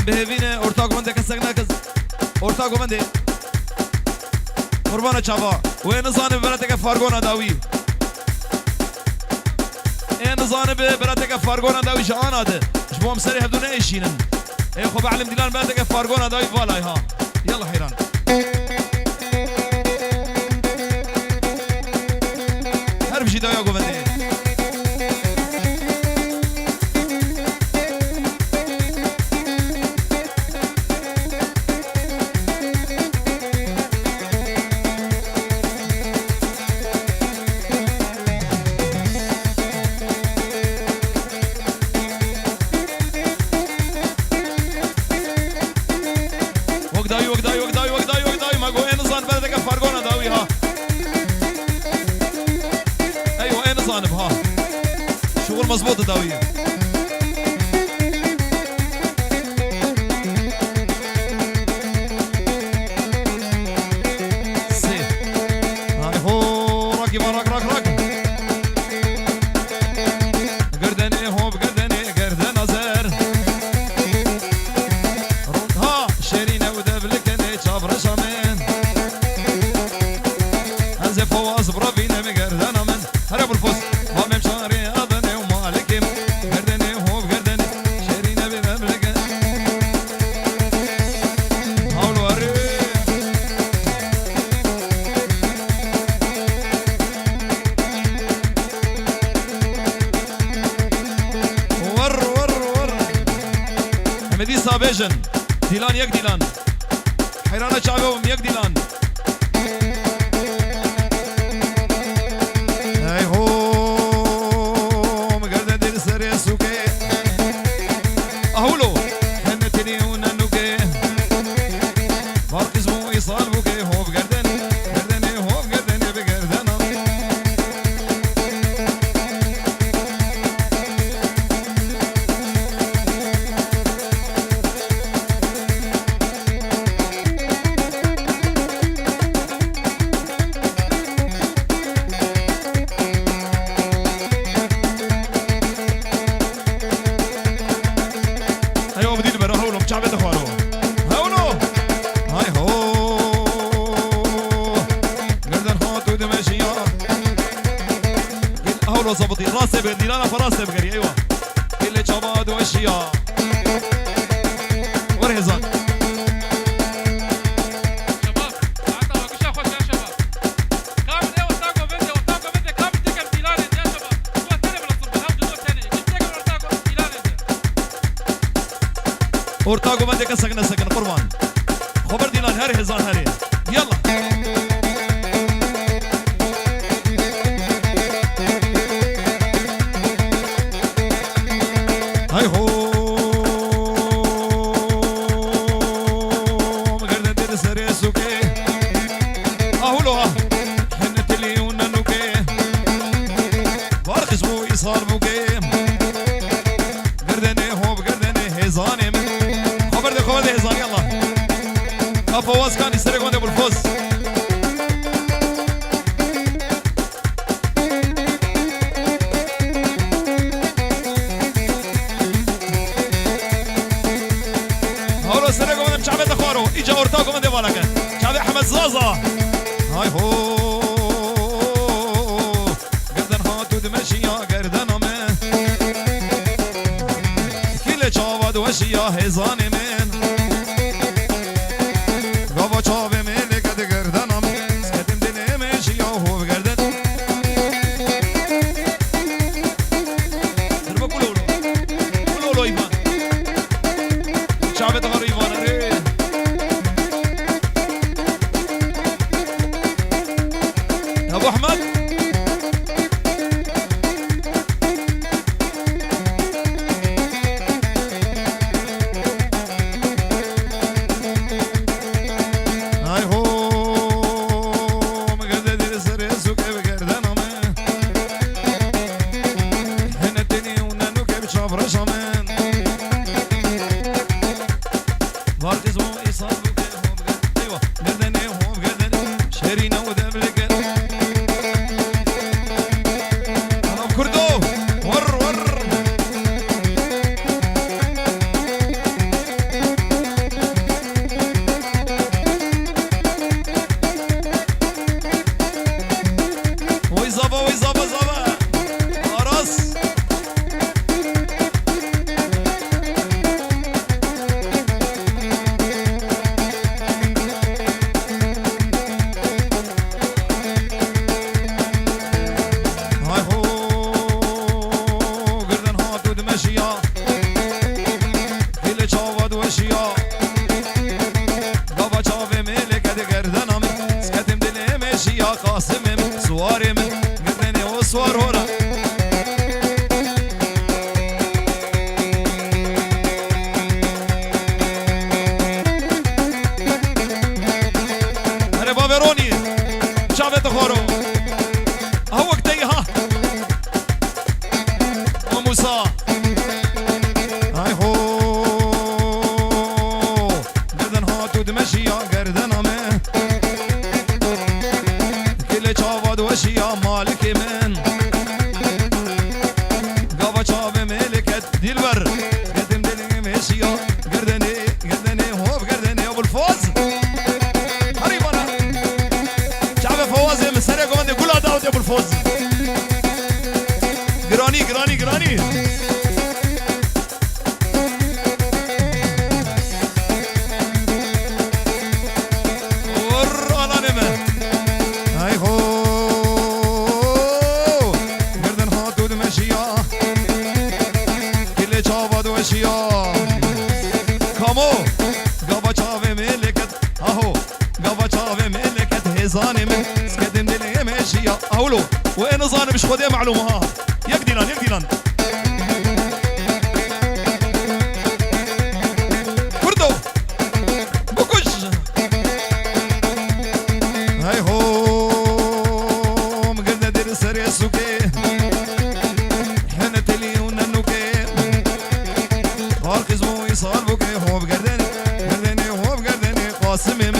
بهوینه ارتاق منده کسک نکز ارتاق منده قربان چاوا و نزانه براتك فارغونا داوي نزانه براتك فارغونا داوي جان هذا ايش بهم سري هبدون ايشينن اي خو بعلم ديلان براتك فارغونا داوي فالاي ها يلا حيران هرب جي داوي قومني شغل مظبوط داوية سيف هاي هو راكي راك راك راك قردني هو بقردني قردنا زر ها شيرينا ودبلكني شابر شامين هزي فواز برافينا بقردنا من هرب الفوز وامم شاري بيجن ديلان يك ديلان حيرانة شعبهم يك ديلان هاي هو مقردن دير سري سوكي اهولو هنتني وننوكي باركز مو يصال بوكي هو بقردن قردني هو بقردني بقردنا ظبطي راسي بنديلانا فراسي بقري ايوه كل شباب واشياء ورهزان شباب تعالوا وقش اخوك يا شباب كامل ايوه تاكو فيديو كامل تكر ديلان يا شباب جوا ثاني ولا صرف هاو جوا ثاني تكر ورتاكو ديلان ورتاكو ما ديك سكن قربان خبر ديلان هري هزان هري يلا هاي هو مقردن دير سري سوكي اهولو حنت لي وننوكي بارخش مو يصار بوكي قردني هو بقردني هيزاني خبر دي هيزان يلا افواز كان يسرق ونده بالفوز اجا ارتاقو من ديوالك شعبي احمد زازا هاي هو قردن هاتو دمشيا قردن امن كل شعباد وشيا هزاني من قابا شعبي من لكد قردن امن سكتم دني مشيا هو بقردن دربا قولولو ايمان شعبي تغر ايمان اريد ابو احمد هورا هره بابروني شافت خورو هو وقتي ها وموسى هاي هو گردن هاتو دمشي يا گردن امه كل چاواد وشيا مالك من قابا چاو ملكت دلبر قدم دلي مشيا گردني هو گردني ابو الفوز هريبانا شعب فواز مسري قومني قولا داود ابو الفوز گرانی ظانم سكدم دلي ماشي اولو وين ظانم مش خديه معلومه ها يقدران كردو بكش هاي هو مقدر دير سري سوكي حنا تلي وننوكي خالق زمو يصال بوكي هو بقردني هو بقردني قاسم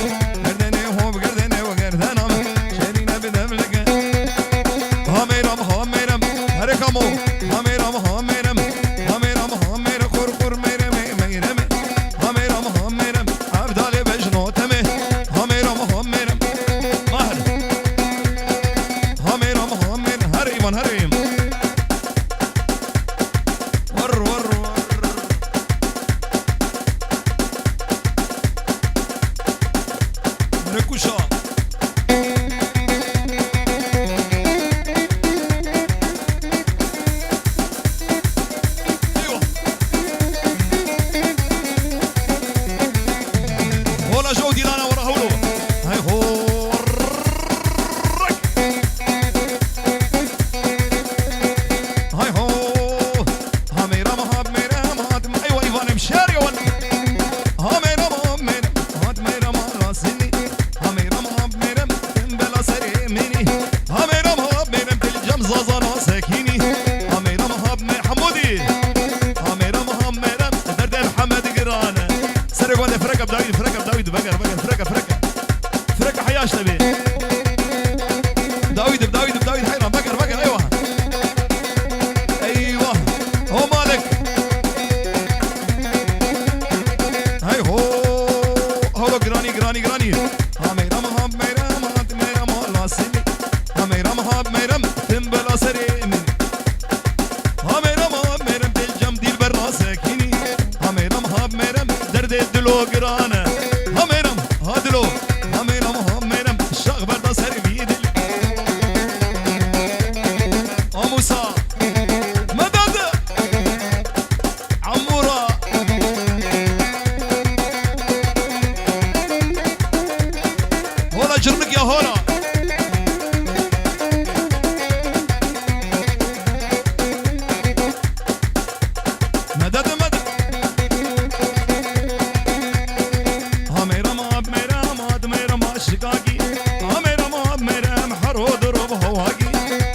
فرقة حياش تبي داويد حيران بقر ايوه هو مالك هاي هو جراني هميرم هاب ميرم هات ميرم لاسني هميرم هاب ميرم تنبلا سريني هميرم هاب ميرم بالجم ديل برا ساكيني هميرم هاب ميرم درد الدلو جرانه هميرم هادلو هميرم الشغبر ده سري بيدل موسى مدد عمورة هولا جرنك يا هولا مدد هميرم هاب ميرم هاد ميرم عشقاقي هميرم هاب ميرم حرو ضرب هواقي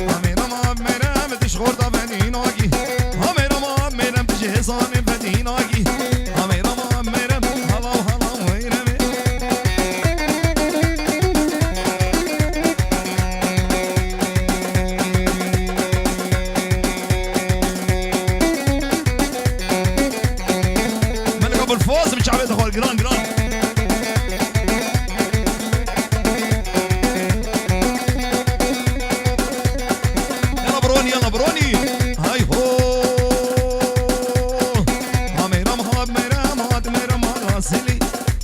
هميرم هاب ميرم تشغل طبنين واقي هميرم هاب ميرم تجهزاني بدين واقي هميرم هاب ميرم هلا ويرمي ملك ابو الفوز من شعبية اخوة الجران يلا بروني هاي هو هميرم هاب ميرم هاد ميرم راسلي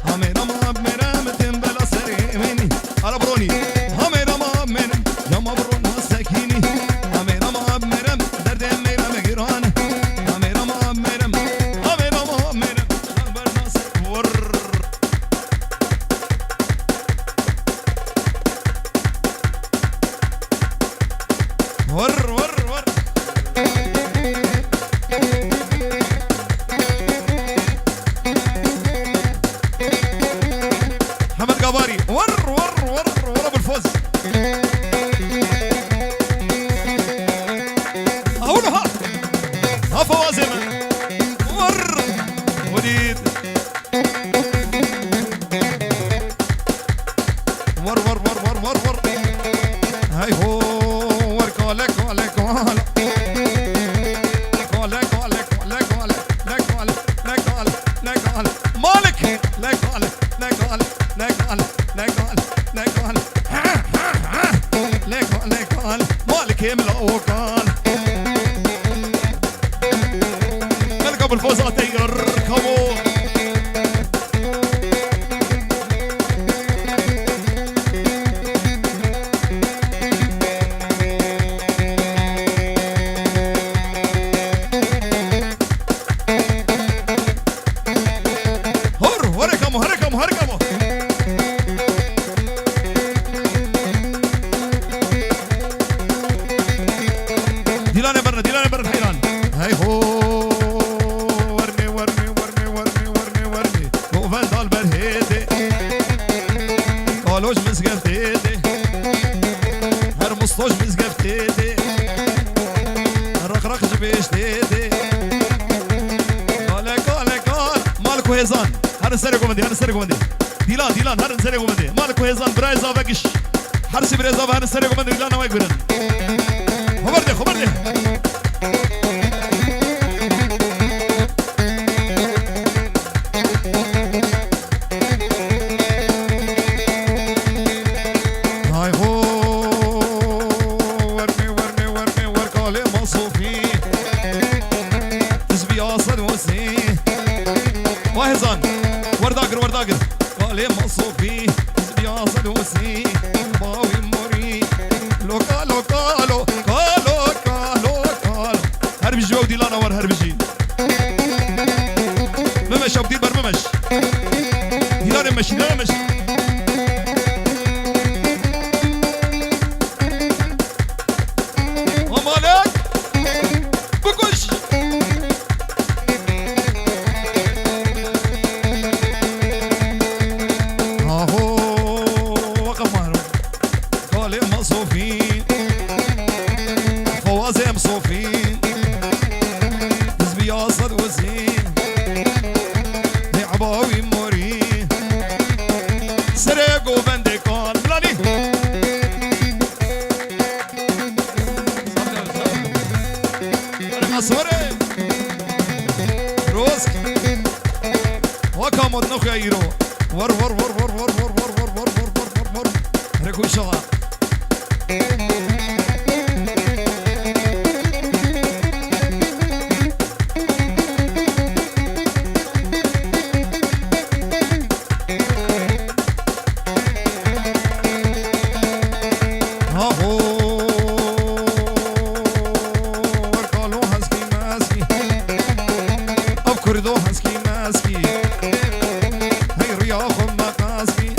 هميرم هاب ميرم تنبلا سريميني على بروني هميرم هاب ميرم يما برون ساكيني هميرم هاب ميرم درد ميرم جيران هميرم هاب ميرم شغبر ناس ور شب الفوزات يركبوا هركموا هركموا هركموا ديلان برا حيران هاي هو ورني ورني ورني ورني ورني ورني وفان دال برهيدي قالوش مزقفتيدي هرمسطوش مزقفتيدي رقرق جبيشتيدي قال مالكو هيزان هر سرقو مدي ديلان هر سرقو مدي مالكو هيزان برايزا بقش حرسي برايزا هر سرقو مدي ديلان واي برن خبرني هاي هو ورني ورقالي مصوفي تسبي اصد وسي واهزان ورداقر قالي مصوفي تسبي اصد وسي باوي موري لوكالو كالو هربي جوا ودي لانا ور هربي ممش ابدي بر ممش ديلان مشي ومالك بكش اهو وقف مهرب قال مصوفين فوازي مصوفين حزبي اصد وزين عباوي موري سرقوا بندكان بلاني اصوري روسك وكامود نخيرو ور ركو شغال كردو هسكي ماسكي هاي رياخ مقاسكي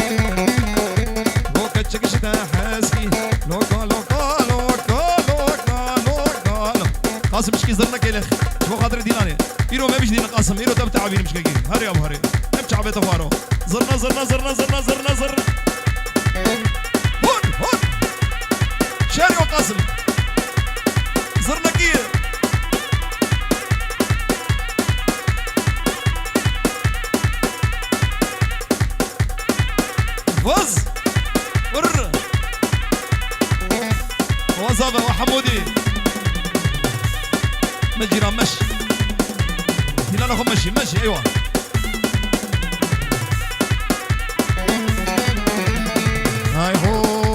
لوكا تشكشتا حاسكي لوكا قاسم مشكي زرنا كيلخ شو خاطر ديناني ايرو ما بيش دينا قاسم ايرو تبع عبين مش كاين هاري ابو هاري امشي عبيته فارو زرنا هون شاري وقاسم زرنا كيه وز وزابة وحمودي مجرى مشي هنا ناخذ مشي ايوه هاي هو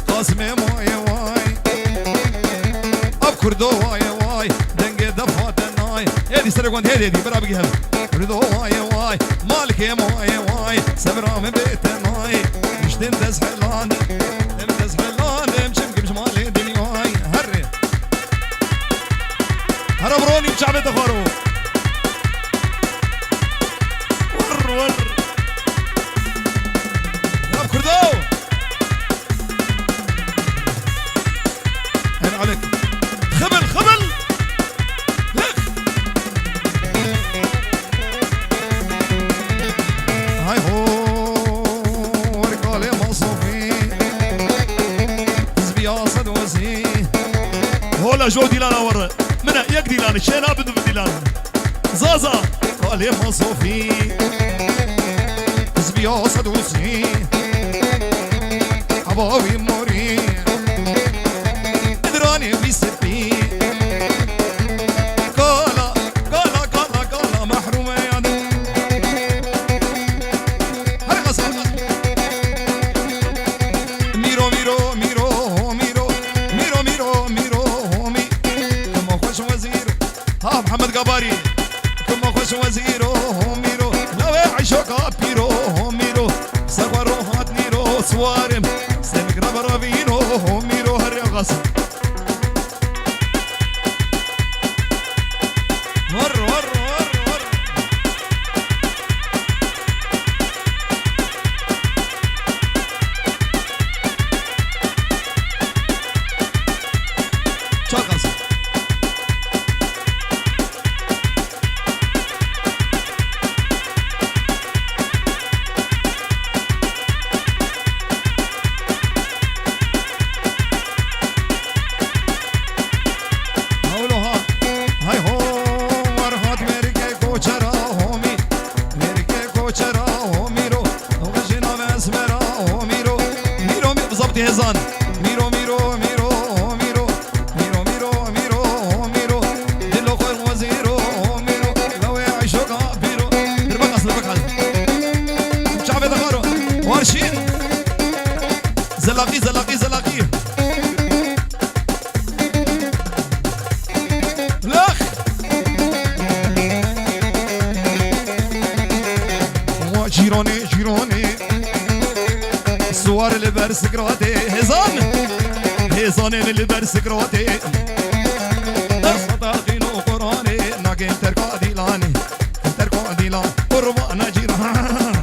قاسمي واي ابكردو واي دنجي دفات الناي هذي سرقون هذي برا بقي هم كردو واي مالك يا واي سبرا من بيت ناي مش تندز حلان مش مالي دنياي هربروني بشعب تخارو ور يا كردو هين عليك خبل هاي هو رجالي مصوفي حزبي اصد وزي هولا جو ديلانا ورا منا يك ديلانا شينا بدو ديلانا زازا قالي مصوفي حزبي اصد وزي عباوي موري ادراني بيسبي قالا محرومه يا دو هرقص ميرو قاسم ور ور ور ور شو قاسم هزان ميرو ميرو ميرو ميرو ميرو ميرو ميرو ميرو دلو خوي وزيرو ميرو لو يعيشوا كافيرو دربقص دربقص شعبي دخارو ورشين زلاقي زلاقي زلاقي لاخ وجيروني جيروني السوار اللي برسكراتي هزان هزان اللي برسكراتي صداقين وقراني ناقين تركا ديلاني تركا ديلان قربانا جيران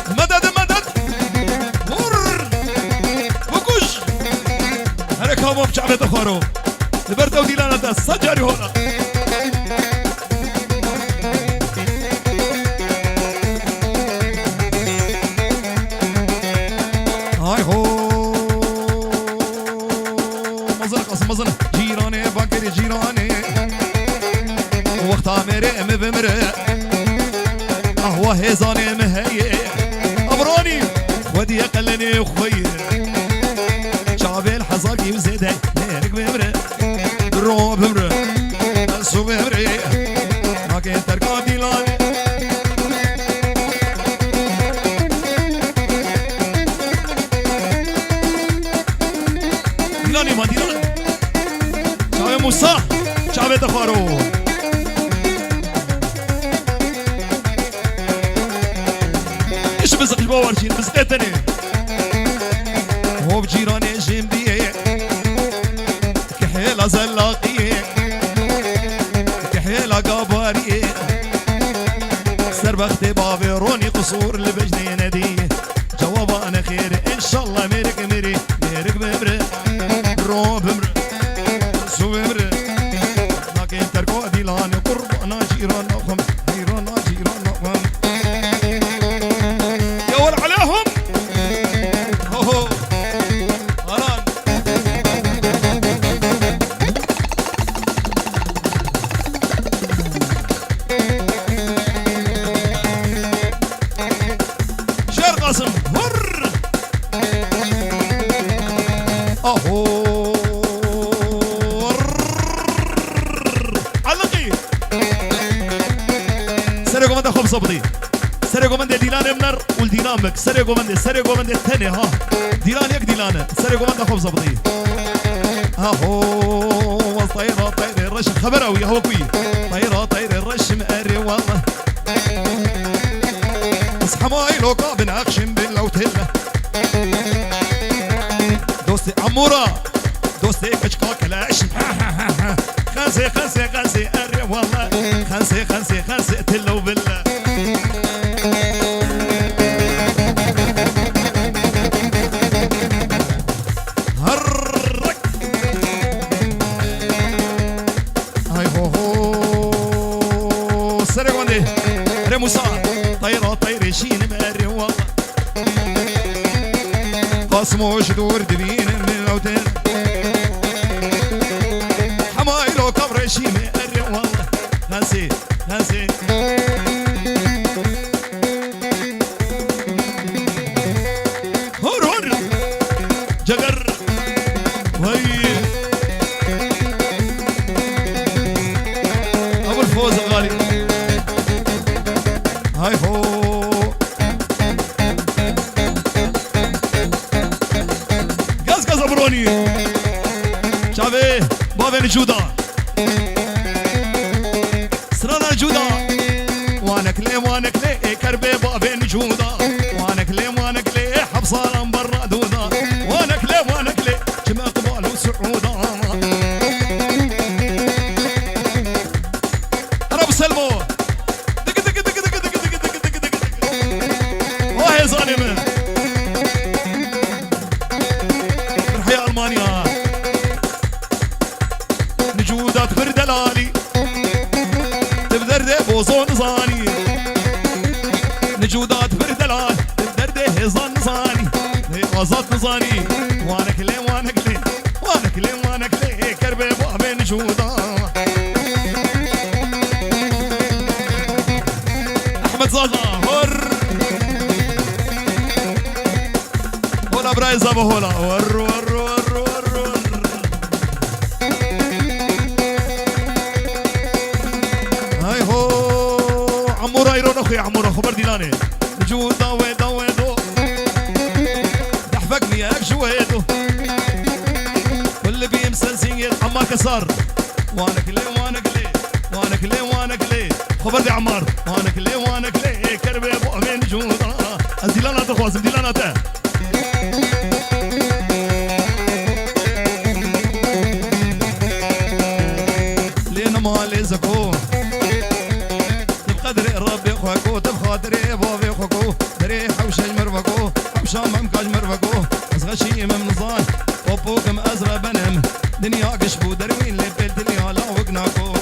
مدد مدد مر وكوش هرك هوا بشعبة تخارو لبرتو ديلانا دا سجاري هولا مزن جيراني باكر جيراني وقتها مريم بمري قهوة هزاني مهي أبراني ودي قلني أخوي شعبي الحزاقي وزيدي ليرك بمري رو بمري أسو بمري لكن تركا ديلاني ديلاني ما ديلاني موسى شعبي تخارو ايش بزق الباورجين بزقتني هو بجيراني جنبي كحيلة زلاقي كحيلة قباري سربختي بابي روني قصور اللي بجني ندي جواب انا خير ان شاء الله ميرك ميري ميرك بمري رو بمري سومر لكن تركوا ديلان قربنا جيران نقم جيران جيران نقم يور عليهم هو هران شير قاسم هر اهو خب صبدي سرقوا من ديلان منر والدينامك سرقوا من الثاني ها ديلان يك ديلان سرقوا من خب صبدي ها هو طيرة طير الرش خبروي هو كوي طيرة طير الرش مقري والله اصحى ماي لو قابن اخشم باللوتيلا دوستي عمورة دوستي كشكاك لاش خنسي خنسي خنسي اري والله خنسي خنسي خنسي تلو بالله هرك هاي هو هو سرق وندي ريموسا طيرة طير شين ماري والله قاسمو شدور دبين من الاوتيل حمايلو كبر شين ماري والله ناسي ناسي هور هور جقر وهي ابو الفوز الغالي هاي هو قز قز ابروني شافي بابين جودا سرانا جودا وانا كلي كربي بابين جودا وانا كلي هزاني من تحيا ألمانيا نجودات بردلالي تبدرده بوزون زاني نجودات بردلال تبدرده هزان زاني غزات نزاني وانا كلي وانا كلي وانا كلي وانا كلي كربي بابي نجودا احمد زازا هر هولا براي زابا هولا ور ور ور ور ور هاي هو عمورا يرون اخوي عمورا خبر ديلاني نجودا ويدا ويدو دحفقني ياك شويدو كل بيمسل سنجل عمار كسر وانا كلي وانا كلي وانا كلي وانا كلي خبر دي عمار وانا كلي وانا كلي كربي ابو امين جودا ازديلانا تخواز ازديلانا تا لينا مالي زكو تبقدري ربي خوكو تبخاطري بابي خوكو دري حوشي مرفقو حوشام ممكاج مرفقو ازغشي من نظام وبوكم ازرى بنم دنيا قشبو دروين لبل دنيا لا وقناكو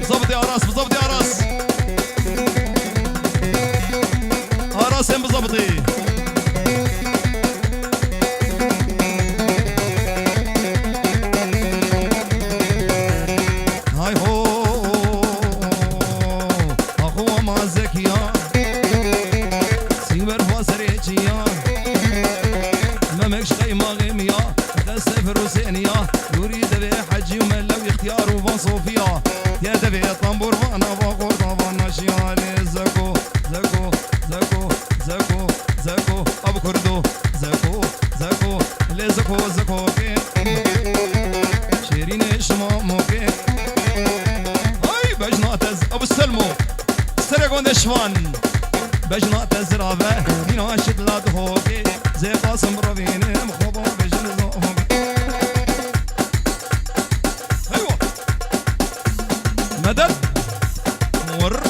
بزبط يا راس بزبط يا راس راسين بزبطي هاي هو اخوة ما زكيا سيبر فاسريتيا ممكش خيمة غيميا تسافر وسينيا يريد به حجي وملو اختيار وفان صوفيا يا دبي طنبور وانا باقور طبعا ناشيالي زكو زكو زكو زكو زكو ابو كردو زكو زكو لي زكو زكو كي شيرين شمامو كي هاي بجناتز ابو السلمو سرقون دشوان بجناتز رابع دينا شدلات هوكي زي قاسم رويني مخبو بجنزو ايوه مدد مور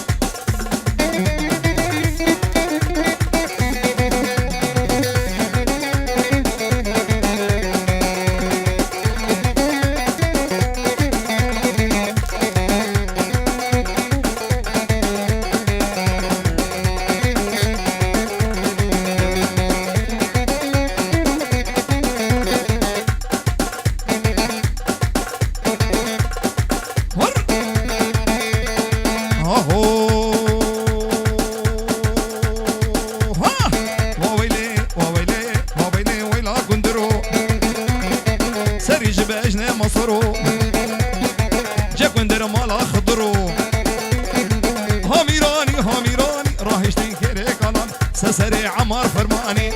سري عمار فرماني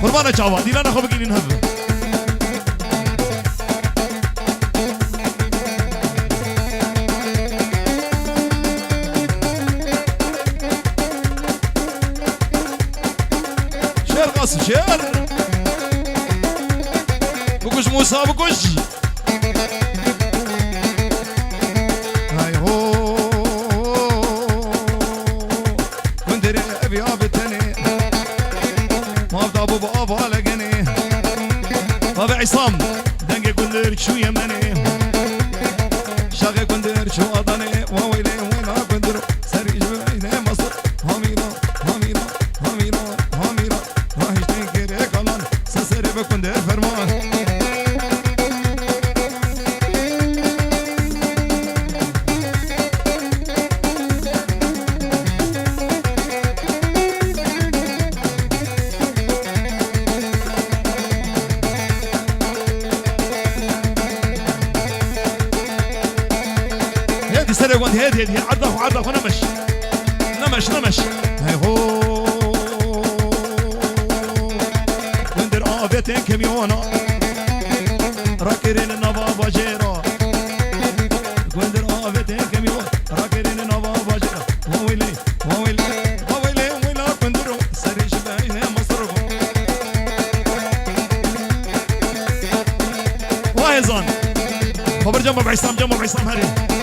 قربانة جاوا دي لانا خبقين نهب شير قاسم شير بقوش موسى بقوش عصام دنگه گندر شو یمنه شاقه گندر شو آدانه وویله ویلا گندر سری جبینه مصر همیرا همیرا همیرا همیرا راهشتین کره کالان سسره بکندر فرمان سرق وانت هدي عضف وعضف ونمش نمش نمش هاي هو وندر آفتين كميونا راكرين النبا باجيرا وندر آفتين كميونا راكرين النبا باجيرا وويلي وويلي وويلي ويلا كندرو سري شباينه مصرفو وايزان خبر جنب عصام جنب عصام هاري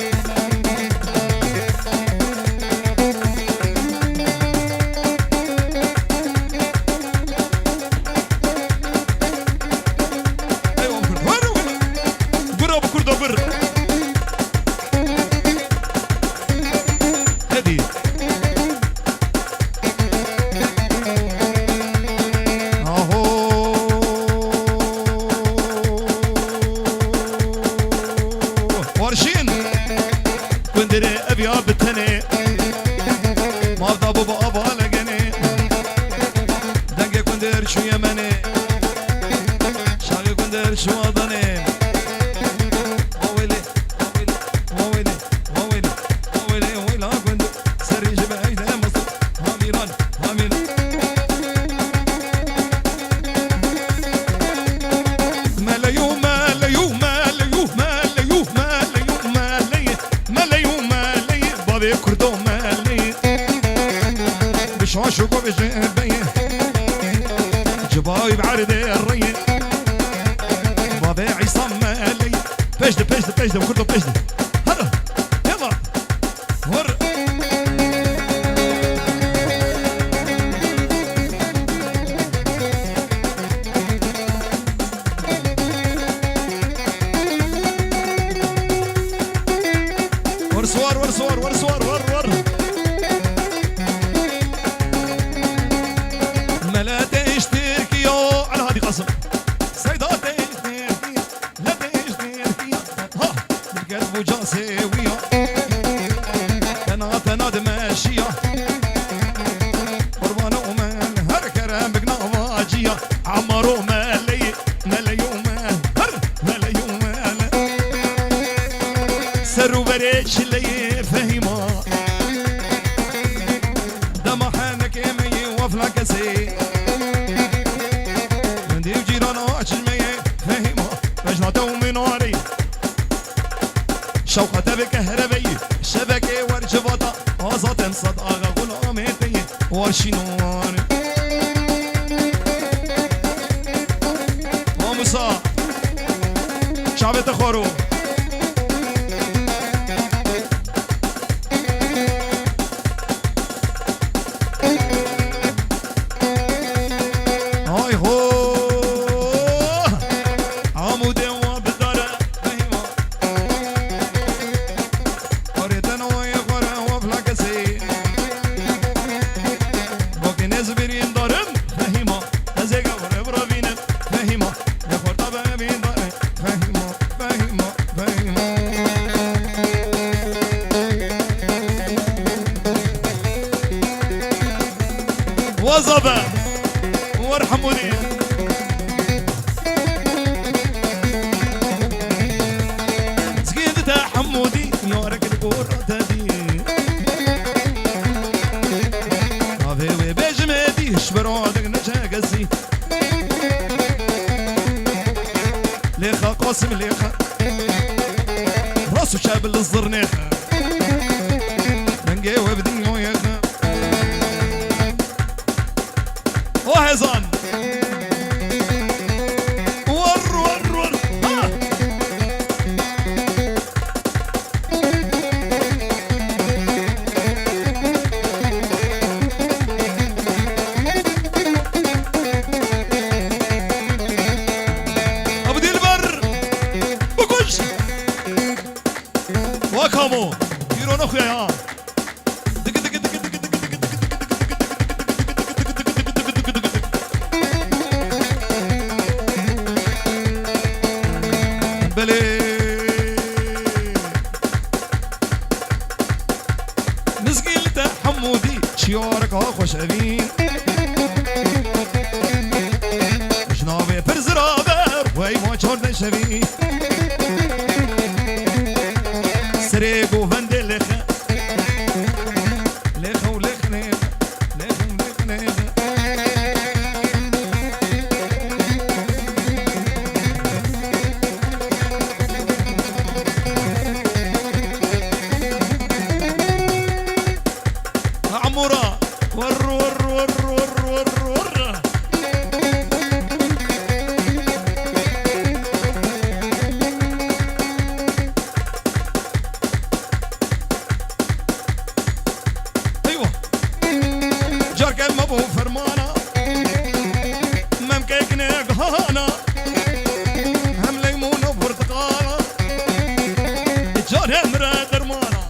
جان امرا درمانا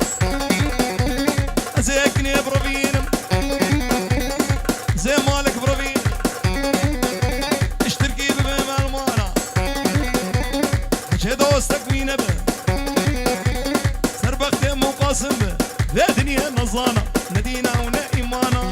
زيكني بروفينم زي مالك بروفين اشتركي بمالمانا حكي دوستك مين به سربخت مو قاسم به ذا دنيا نظانا ندينا ونا ايمانا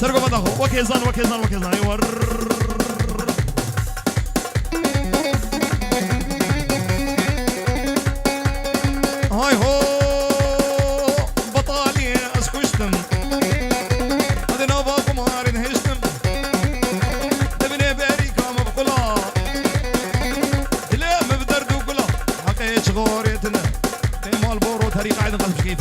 سرقوا بداخو وكيزان وكيزان وكيزان يور هاي هو بطالي اسكشتم هذا نوفاكم هارد هشتم تبني باري كام بقلا لا مبدرد وقلا حقيت غوريتنا مال بورو تاريخ قاعد نقلب كيف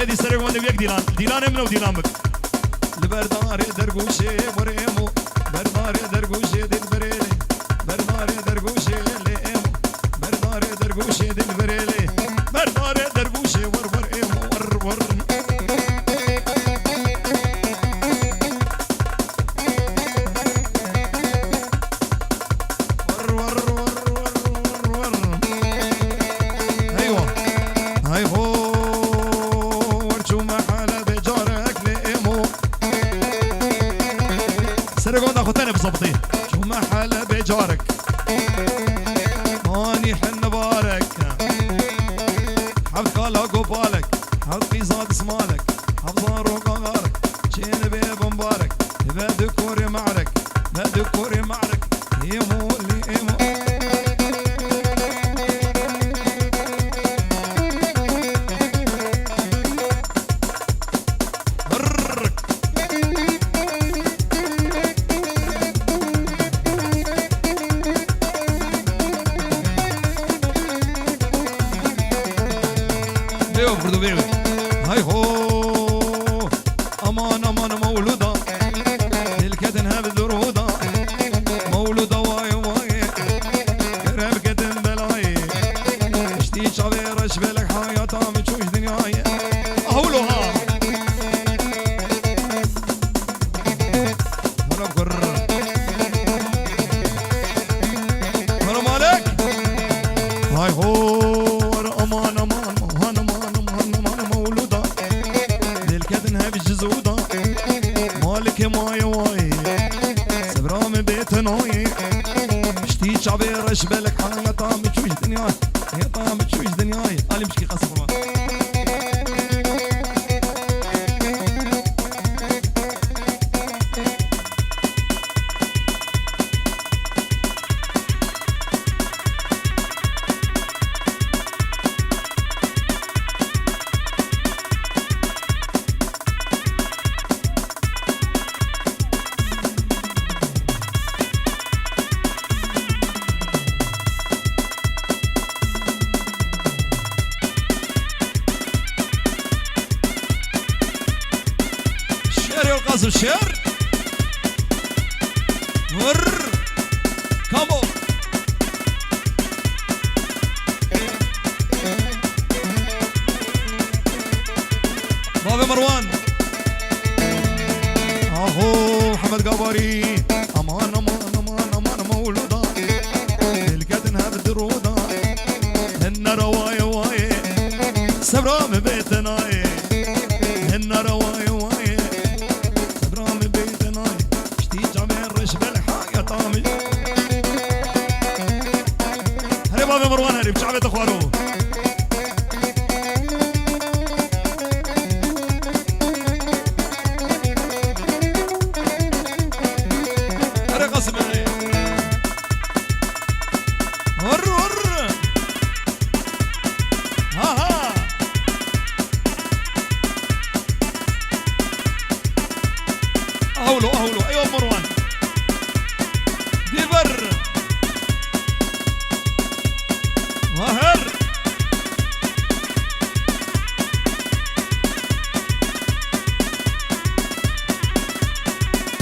هذه سرقوا عندك وياك ديلان منو ديلان بك البرداري درقوشي وريمو برداري درقوشي دل بريلي برداري درقوشي ليمو برداري درقوشي دل بريلي برداري درقوشي ور ور ايمو ور ور شو محل بجارك ماني حن بارك حفظ قالا قبالك حفظ قيزات اسمالك حفظ روقارك شين بيب مبارك بدكوري معرك بدكوري معرك يمو لي يمو هاي هو امان امان مولودا الكدنها بالدرودا مولودا واي واي كرم كدن بلاي اشتي شابير اشبلك حياتها متشوش دنياي اهولوها هلا بكر هلا مالك هاي هو امان امان بالجزودة مالك ماي واي سبرام بيتناي اشتي شعبير اشبلك حالتا متشوش دنياي هيطا متشوش دنياي قالي مشكي قصف الله الشعر ور كامو بابا مروان اهو محمد قبري امان امان امان امان مولودا الكتنها بالدرودا هن روايه وايه سبرام بيتناي هن روايه وايه سبرام بشعبة اخوارو ارى قسم ور ور ها ها اولو اولو ايوه مروان ديفر ماهر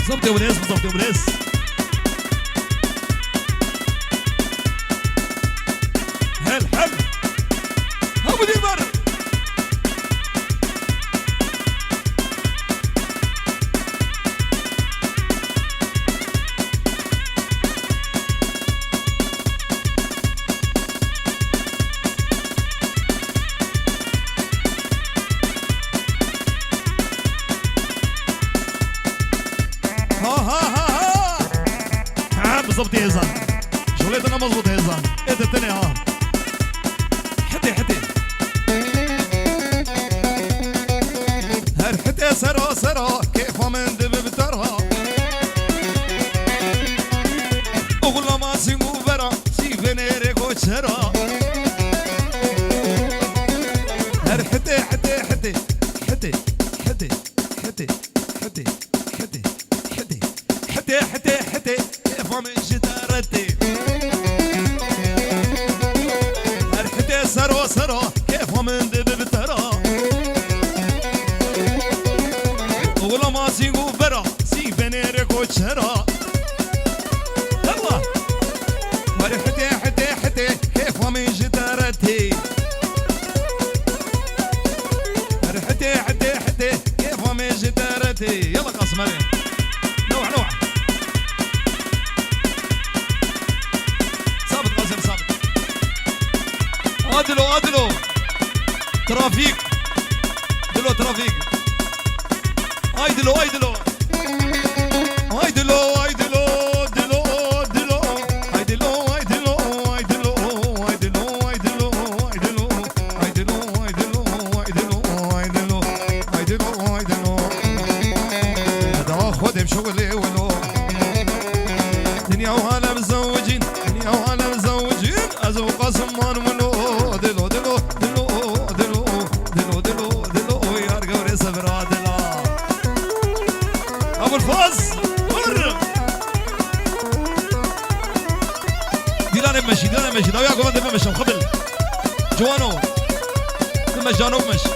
ظبط يا وناس بالظبط يا وناس هل هل ابو ديفر بالضبط يا هزان شغلتنا مظبوط يا هزان انت الثاني ها حتي حتي هر حتي سرا سرا كيف من دب بترها اغلى ما سيمو برا سيفني ريكو تشرا هر حتي حتي حتي حتي حتي حتي حتي حتي حتي حتي حتي حتي من جدارتي هرحتي سرو سرو كيف من دب بترا ولا ما سيقو برا سيفني ريكو تشرا يلا هرحتي حتي حتي كيف من جدارتي هرحتي حتي حتي كيف من جدارتي يلا قسمري نوع نوع ادلو ادلو ترافيك دلو ترافيك ايدلو ايدلو ايدلو ايدلو دلو دلو ايدلو ايدلو ايدلو ايدلو ايدلو ايدلو ايدلو ايدلو ايدلو ايدلو ايدلو هذا خدم شغلي ولو دنيا وهلا مزوجين دنيا وهلا مزوجين ازو قسم ولو دلو دلو دلو دلو دلو دلو دلو يا رجال صبر دلا ابو الفاز مر ديلان مشي ديلان مشي داوي اقوم دم مشي قبل جوانو دم جانو مشي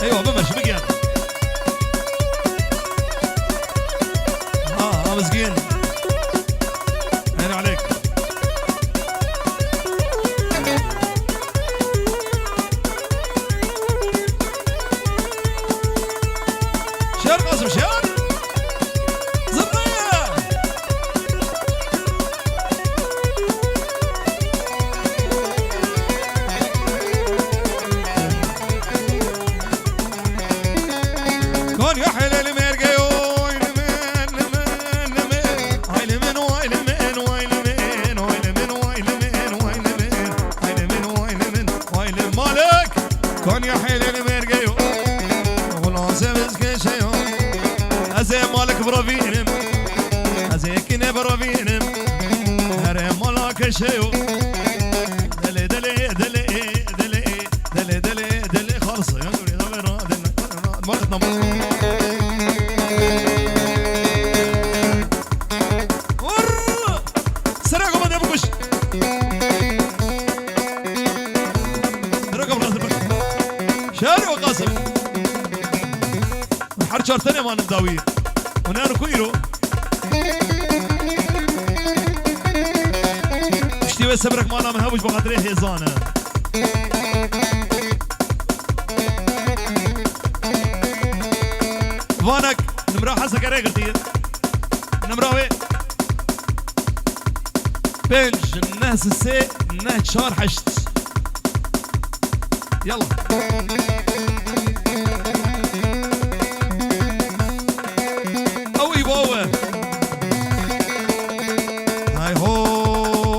ايوه بمشي بقيان مسكين عيني عليك شير قاسم شير زبرية كون يا حلال ميرقيو كون يا حلال ميرقيو ولا سبسك شيو ازي مالك برافينم ازي كنا برافينم هرم مالك شيو دلي دلي دلي دلي دلي دلي دلي خلص يا نوري دمر ما خدنا سرقوا ما دبكش سرقوا راس البك شاري وقاسم حرشار ثانية ما نداوير ونانو كويرو اشتي بس سبرك مانا مهوش بقدره هيزانه فانك نمرا حسا كاري قلتين نمرا وي بنج الناس السي نه شار حشت يلا اوي بوه هاي هو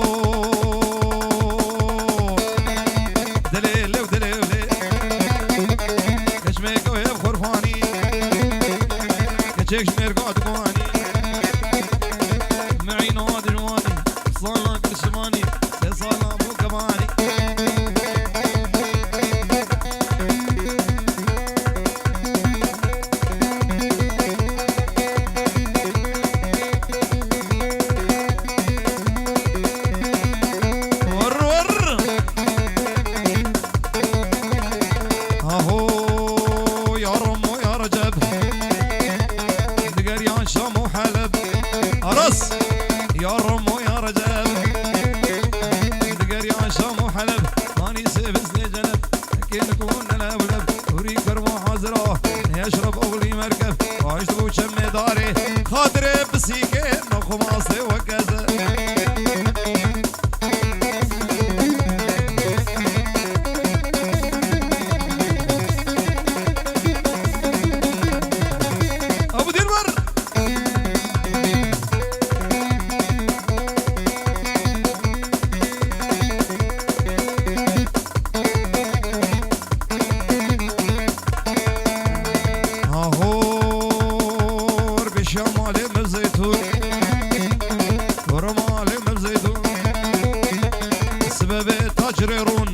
أرس يا رمو يا رجب دقر يا شام وحلب ماني سيبس لي جنب كين كون الأولب وري كرمو حزرة يشرب أغلي مركب وعشت بوشم داري خاطري بسيكي نخو ماصي وكذا أبو ديربر هاهور بشمال مزيتون ورمال مزيتون سبب تجريرون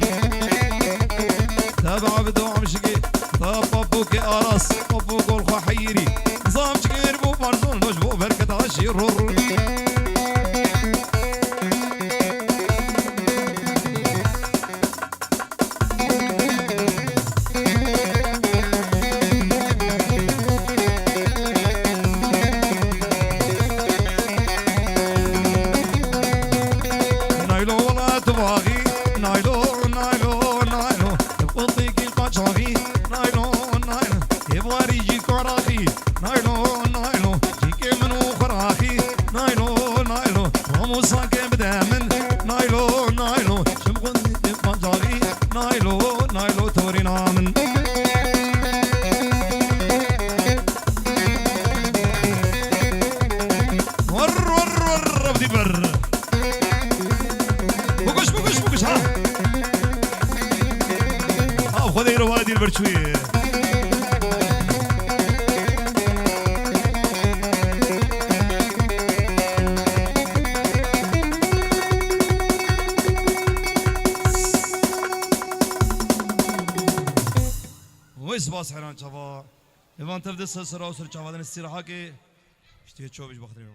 تابع بدوام شقي طاب بابوكي أرس بابوكو الخحيري نظام شقير بو مرزون لوش بو بركة عشيرور نايلو ولا تباغي نايلو نايلو نايلو بقطيك القشاغي نايلو نايلو يبغى يجي كراخي نايلو نايلو جيكي من وخراخي نايلو نايلو وموساكي بدامن نايلو نايلو شمغني القشاغي نايلو نايلو توري نامن ور ور ور بدي بر بوكش بوكش بوكش ها خذ يرو هادي البرشوية ويس باس حيران شباب إذا أنت بدي سر وسر شباب هذا الاستراحة كي اشتهي تشوف إيش بخطري